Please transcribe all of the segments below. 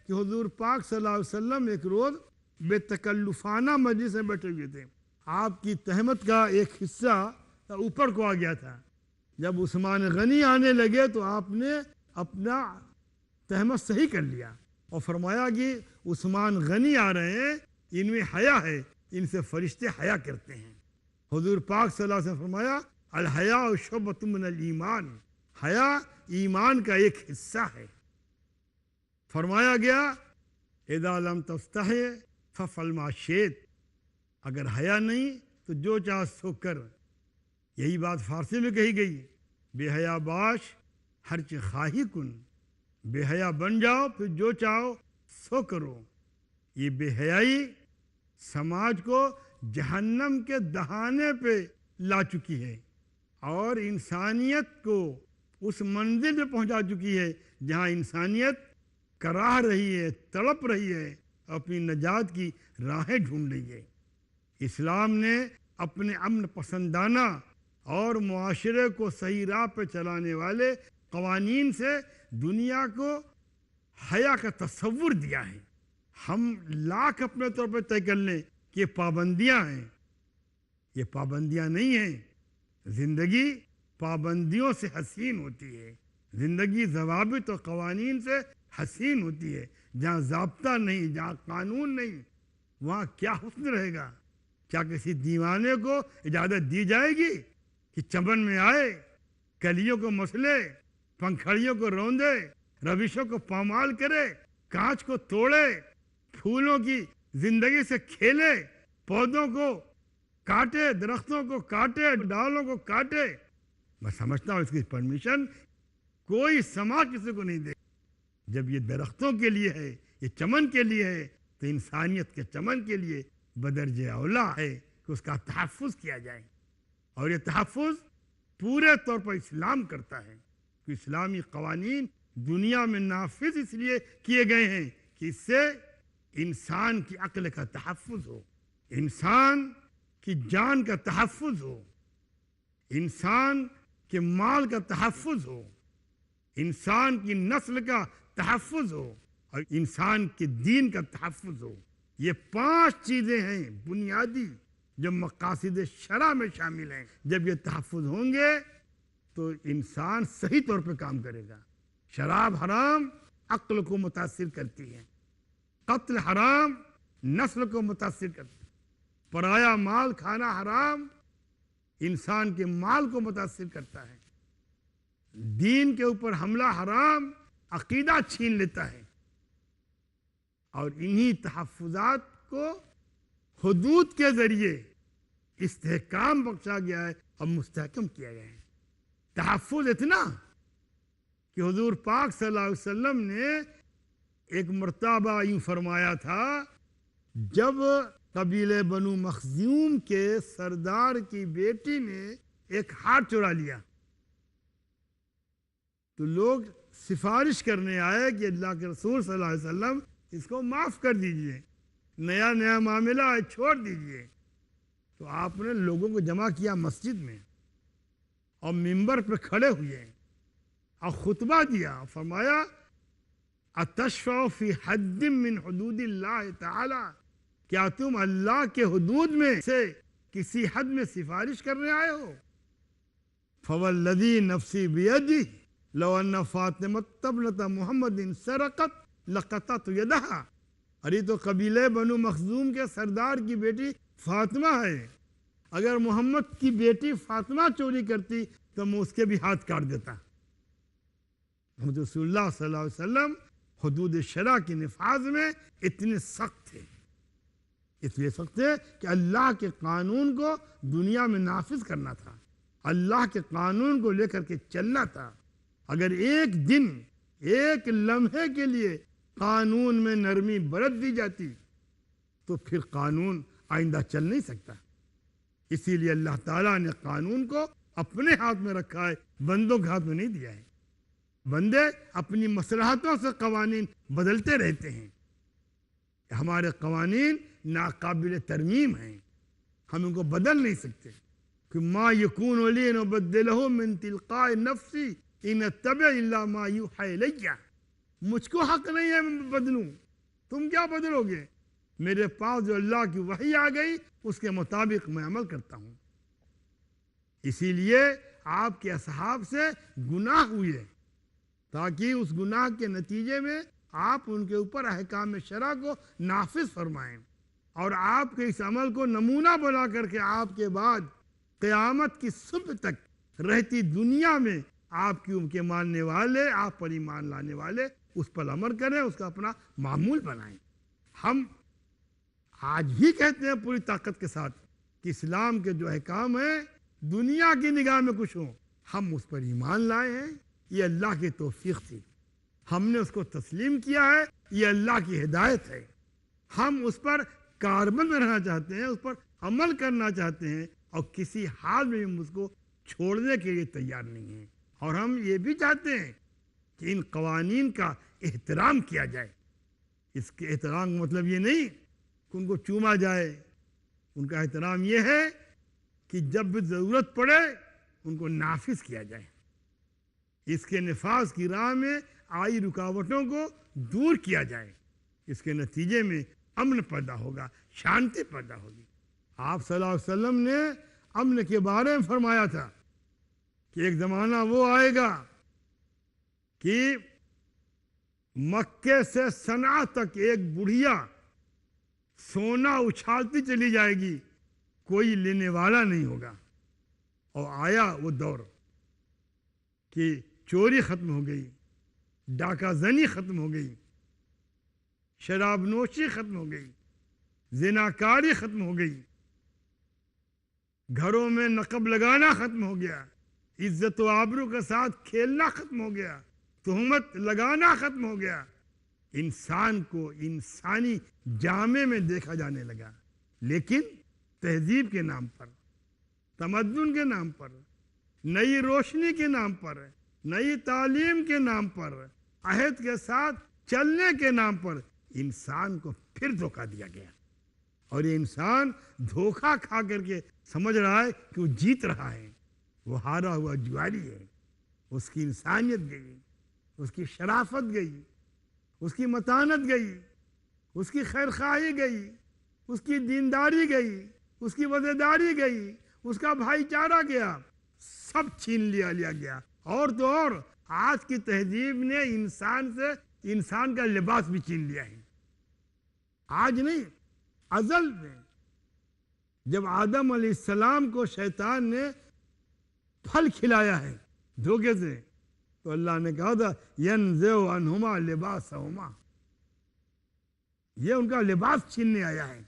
کہ حضور پاک صلی اللہ علیہ وسلم ایک روز بے تکلفانہ مجلس میں بیٹھے ہوئے تھے. آپ کی تہمت کا ایک حصہ اوپر کو آ گیا تھا. جب عثمان غنی آنے لگے تو آپ نے اپنا تہمت صحیح کر لیا اور فرمایا کہ عثمان غنی آ رہے ہیں، ان میں حیا ہے، ان سے فرشتے حیا کرتے ہیں. حضور پاک صلی اللہ علیہ وسلم فرمایا الحیاء شعبۃ من الایمان، حیا ایمان کا ایک حصہ ہے. فرمایا گیا اذا لم تستحی فافعل ما شئت، اگر حیا نہیں تو جو چاہ سو کر. یہی بات فارسی میں کہی گئی، بے حیا باش ہر چہ خواہی کن، بے حیا بن جاؤ پھر جو چاہو سو کرو. یہ بے حیائی سماج کو جہنم کے دہانے پہ لا چکی ہے اور انسانیت کو اس منزل پہ پہنچا چکی ہے جہاں انسانیت کراہ رہی ہے، تڑپ رہی ہے، اپنی نجات کی راہیں ڈھونڈ رہی ہے. اسلام نے اپنے امن پسندانہ اور معاشرے کو صحیح راہ پہ چلانے والے قوانین سے دنیا کو حیا کا تصور دیا ہے. ہم لاکھ اپنے طور پہ طے کر لیں کہ یہ پابندیاں ہیں، یہ پابندیاں نہیں ہیں. زندگی پابندیوں سے حسین ہوتی ہے، زندگی ضوابط اور قوانین سے حسین ہوتی ہے. جہاں ضابطہ نہیں، جہاں قانون نہیں، وہاں کیا حسن رہے گا؟ کیا کسی دیوانے کو اجازت دی جائے گی کہ چمن میں آئے، کلیوں کو مسلے، پنکھڑیوں کو روندے، روشوں کو پامال کرے، کانچ کو توڑے، پھولوں کی زندگی سے کھیلے، پودوں کو کاٹے، درختوں کو کاٹے، ڈالوں کو کاٹے؟ میں سمجھتا ہوں اس کی پرمیشن کوئی سماج کسی کو نہیں دے. جب یہ درختوں کے لیے ہے، یہ چمن کے لیے ہے، تو انسانیت کے چمن کے لیے بدرجہ اولا ہے کہ اس کا تحفظ کیا جائے. اور یہ تحفظ پورے طور پر اسلام کرتا ہے کہ اسلامی قوانین دنیا میں نافذ اس لیے کیے گئے ہیں کہ اس سے انسان کی عقل کا تحفظ ہو، انسان کی جان کا تحفظ ہو، انسان کے مال کا تحفظ ہو، انسان کی نسل کا تحفظ ہو اور انسان کے دین کا تحفظ ہو. یہ 5 چیزیں ہیں بنیادی جو مقاصد شرع میں شامل ہیں. جب یہ تحفظ ہوں گے تو انسان صحیح طور پہ کام کرے گا. شراب حرام عقل کو متاثر کرتی ہے، قتل حرام نسل کو متاثر کرتی ہے، پرایا مال کھانا حرام انسان کے مال کو متاثر کرتا ہے، دین کے اوپر حملہ حرام عقیدہ چھین لیتا ہے. اور انہی تحفظات کو حدود کے ذریعے استحکام بخشا گیا ہے اور مستحکم کیا گیا ہے. تحفظ اتنا کہ حضور پاک صلی اللہ علیہ وسلم نے ایک مرتبہ یوں فرمایا تھا، جب قبیلے بنو مخزوم کے سردار کی بیٹی نے ایک ہار چرا لیا تو لوگ سفارش کرنے آئے کہ اللہ کے رسول صلی اللہ علیہ وسلم اس کو معاف کر دیجئے، نیا نیا معاملہ ہے، چھوڑ دیجئے. تو آپ نے لوگوں کو جمع کیا مسجد میں اور منبر پہ کھڑے ہوئے اور خطبہ دیا، فرمایا اتشفع فی حد من حدود اللہ تعالی، کیا تم اللہ کے حدود میں سے کسی حد میں سفارش کرنے آئے ہو؟ فوالذی نفسی بیدہ لو ان فاطمۃ ابنۃ محمد سرقت لقطعت یدہا. ارے تو قبیلے بنو مخزوم کے سردار کی بیٹی فاطمہ ہے، اگر محمد کی بیٹی فاطمہ چوری کرتی تو میں اس کے بھی ہاتھ کاٹ دیتا. محمد رسول اللہ صلی اللہ علیہ وسلم حدود شرع کے نفاذ میں اتنے سخت تھے، اس لیے سخت تھے کہ اللہ کے قانون کو دنیا میں نافذ کرنا تھا، اللہ کے قانون کو لے کر کے چلنا تھا. اگر ایک دن، ایک لمحے کے لیے قانون میں نرمی برت دی جاتی تو پھر قانون آئندہ چل نہیں سکتا. اسی لیے اللہ تعالیٰ نے قانون کو اپنے ہاتھ میں رکھا ہے، بندوں کے ہاتھ میں نہیں دیا ہے. بندے اپنی مصلحتوں سے قوانین بدلتے رہتے ہیں. ہمارے قوانین ناقابل ترمیم ہیں، ہم ان کو بدل نہیں سکتے. کہ ما یکون لی ان ابدلہ من تلقاء نفسی ان اتبع الا ما یوحی الی. مجھ کو حق نہیں ہے میں بدلوں، تم کیا بدلو گے؟ میرے پاس جو اللہ کی وحی آ گئی اس کے مطابق میں عمل کرتا ہوں۔ اسی لیے آپ کے اصحاب سے گناہ ہوئے تاکہ اس گناہ کے نتیجے میں آپ ان کے اوپر احکام شرع کو نافذ فرمائیں، اور آپ کے اس عمل کو نمونہ بنا کر کے آپ کے بعد قیامت کی صبح تک رہتی دنیا میں آپ کے ماننے والے، آپ پر ایمان لانے والے اس پر عمل کریں، اس کا اپنا معمول بنائیں۔ ہم آج بھی کہتے ہیں پوری طاقت کے ساتھ کہ اسلام کے جو احکام ہیں دنیا کی نگاہ میں کچھ ہوں، ہم اس پر ایمان لائے ہیں، یہ اللہ کی توفیق تھی، ہم نے اس کو تسلیم کیا ہے، یہ اللہ کی ہدایت ہے، ہم اس پر کاربند رہنا چاہتے ہیں، اس پر عمل کرنا چاہتے ہیں، اور کسی حال میں ہم اس کو چھوڑنے کے لیے تیار نہیں ہیں۔ اور ہم یہ بھی چاہتے ہیں کہ ان قوانین کا احترام کیا جائے۔ اس کے احترام کا مطلب یہ نہیں کہ ان کو چوما جائے، ان کا احترام یہ ہے کہ جب بھی ضرورت پڑے ان کو نافذ کیا جائے، اس کے نفاذ کی راہ میں آئی رکاوٹوں کو دور کیا جائے، اس کے نتیجے میں امن پیدا ہوگا، شانتی پیدا ہوگی۔ آپ صلی اللہ علیہ وسلم نے امن کے بارے میں فرمایا تھا کہ ایک زمانہ وہ آئے گا کہ مکے سے صنعا تک ایک بڑھیا سونا اچھالتی چلی جائے گی، کوئی لینے والا نہیں ہوگا۔ اور آیا وہ دور کہ چوری ختم ہو گئی، ڈاکہ زنی ختم ہو گئی، شراب نوشی ختم ہو گئی، زناکاری ختم ہو گئی، گھروں میں نقب لگانا ختم ہو گیا، عزت و آبرو کے ساتھ کھیلنا ختم ہو گیا، تہمت لگانا ختم ہو گیا، انسان کو انسانی جامے میں دیکھا جانے لگا۔ لیکن تہذیب کے نام پر، تمدن کے نام پر، نئی روشنی کے نام پر، نئی تعلیم کے نام پر، عہد کے ساتھ چلنے کے نام پر انسان کو پھر دھوکہ دیا گیا، اور یہ انسان دھوکہ کھا کر کے سمجھ رہا ہے کہ وہ جیت رہا ہے، وہ ہارا ہوا جواری ہے۔ اس کی انسانیت گئی، اس کی شرافت گئی، اس کی متانت گئی، اس کی خیرخواہی گئی، اس کی دینداری گئی، اس کی وفاداری گئی، اس کا بھائی چارہ گیا، سب چھین لیا گیا۔ اور تو اور آج کی تہذیب نے انسان سے انسان کا لباس بھی چھین لیا ہے۔ آج نہیں، ازل میں جب آدم علیہ السلام کو شیطان نے پھل کھلایا ہے دھوکے سے، تو اللہ نے کہا تھا يَنزِعُ عَنْهُمَا لِبَاسَهُمَا، یہ ان کا لباس چھیننے آیا ہے۔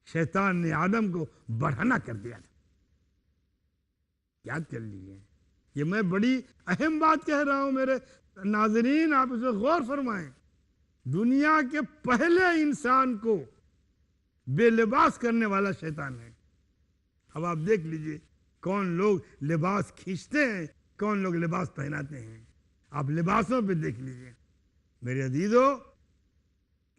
شیطان نے آدم کو بڑھانا کر دیا تھا، یاد کر لیجیے۔ یہ میں بڑی اہم بات کہہ رہا ہوں میرے ناظرین، آپ اسے غور فرمائیں۔ دنیا کے پہلے انسان کو بے لباس کرنے والا شیطان ہے۔ اب آپ دیکھ لیجئے کون لوگ لباس کھینچتے ہیں، کون لوگ لباس پہناتے ہیں، آپ لباسوں پہ دیکھ لیجئے۔ میرے عزیزو،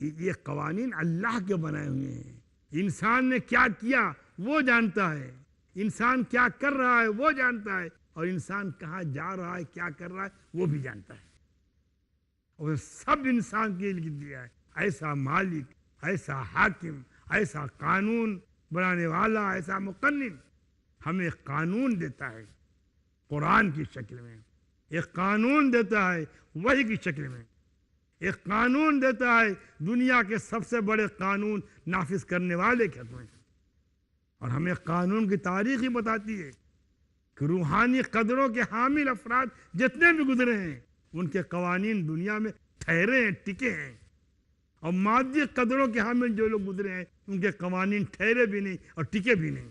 یہ قوانین اللہ کے بنائے ہوئے ہیں۔ انسان نے کیا کیا وہ جانتا ہے، انسان کیا کر رہا ہے وہ جانتا ہے، اور انسان کہاں جا رہا ہے کیا کر رہا ہے وہ بھی جانتا ہے۔ اور سب انسان کے لیے دیا ہے، ایسا مالک، ایسا حاکم، ایسا قانون بنانے والا، ایسا مقنن ہمیں قانون دیتا ہے قرآن کی شکل میں، ایک قانون دیتا ہے وحی کی شکل میں، ایک قانون دیتا ہے دنیا کے سب سے بڑے قانون نافذ کرنے والے کے ہاتھ میں، اور ہمیں قانون کی تاریخ ہی بتاتی ہے کہ روحانی قدروں کے حامل افراد جتنے بھی گزرے ہیں ان کے قوانین دنیا میں ٹھہرے ہیں، ٹکے ہیں، اور مادی قدروں کے حامل جو لوگ گزرے ہیں ان کے قوانین ٹھہرے بھی نہیں اور ٹکے بھی نہیں۔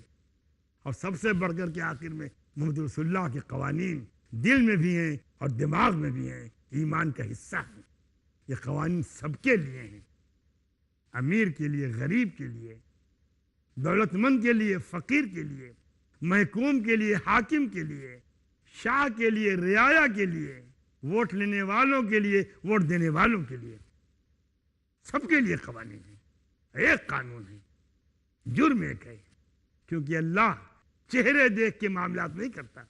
اور سب سے بڑھ کر کے آخر میں محمد رسول اللہ کے قوانین دل میں بھی ہیں اور دماغ میں بھی ہیں، ایمان کا حصہ ہیں۔ یہ قوانین سب کے لیے ہیں، امیر کے لیے، غریب کے لیے، دولت مند کے لیے، فقیر کے لیے، محکوم کے لیے، حاکم کے لیے، شاہ کے لیے، رعایا کے لیے، ووٹ لینے والوں کے لیے، ووٹ دینے والوں کے لیے، سب کے لیے قوانین ہیں۔ ایک قانون ہے، جرم ایک ہے، کیونکہ اللہ چہرے دیکھ کے معاملات نہیں کرتا۔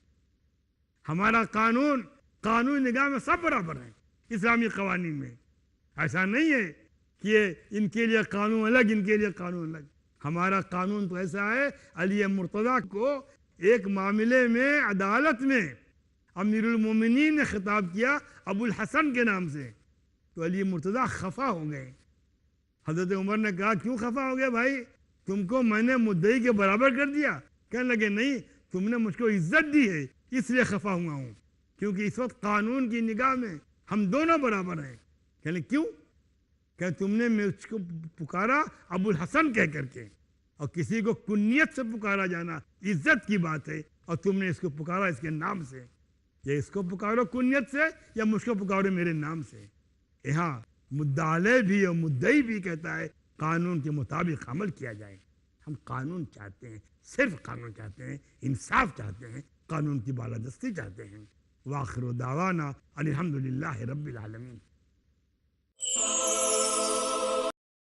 ہمارا قانون نگاہ میں سب برابر ہیں، اسلامی قوانین میں. ایسا نہیں ہے کہ یہ ان کے لیے قانون الگ، ان کے لیے قانون الگ. ہمارا قانون تو ایسا ہے، علی مرتضیٰ کو ایک معاملے میں عدالت میں امیر المومنین نے خطاب کیا ابو الحسن کے نام سے، تو علی مرتضیٰ خفا ہو گئے. حضرت عمر نے کہا کیوں خفا ہو گئے بھائی، تم کو میں نے مدعی کے برابر کر دیا؟ کہنے لگے نہیں، تم نے مجھ کو عزت دی ہے اس لیے خفا ہوا ہوں، کیونکہ اس وقت قانون کی نگاہ میں ہم دونوں برابر ہیں. کہنے کیوں؟ کہ تم نے مجھ کو پکارا ابو الحسن کہہ کر کے، اور کسی کو کنیت سے پکارا جانا عزت کی بات ہے، اور تم نے اس کو پکارا اس کے نام سے. یہ اس کو پکارو کنیت سے یا مجھ کو پکارو میرے نام سے. یہاں مدعا علیہ بھی اور مدعی بھی کہتا ہے قانون کے مطابق عمل کیا جائے. ہم قانون چاہتے ہیں، صرف قانون چاہتے ہیں، انصاف چاہتے ہیں، قانون کی بالادستی چاہتے ہیں. وآخر دعوانا ان الحمد للہ رب العالمین.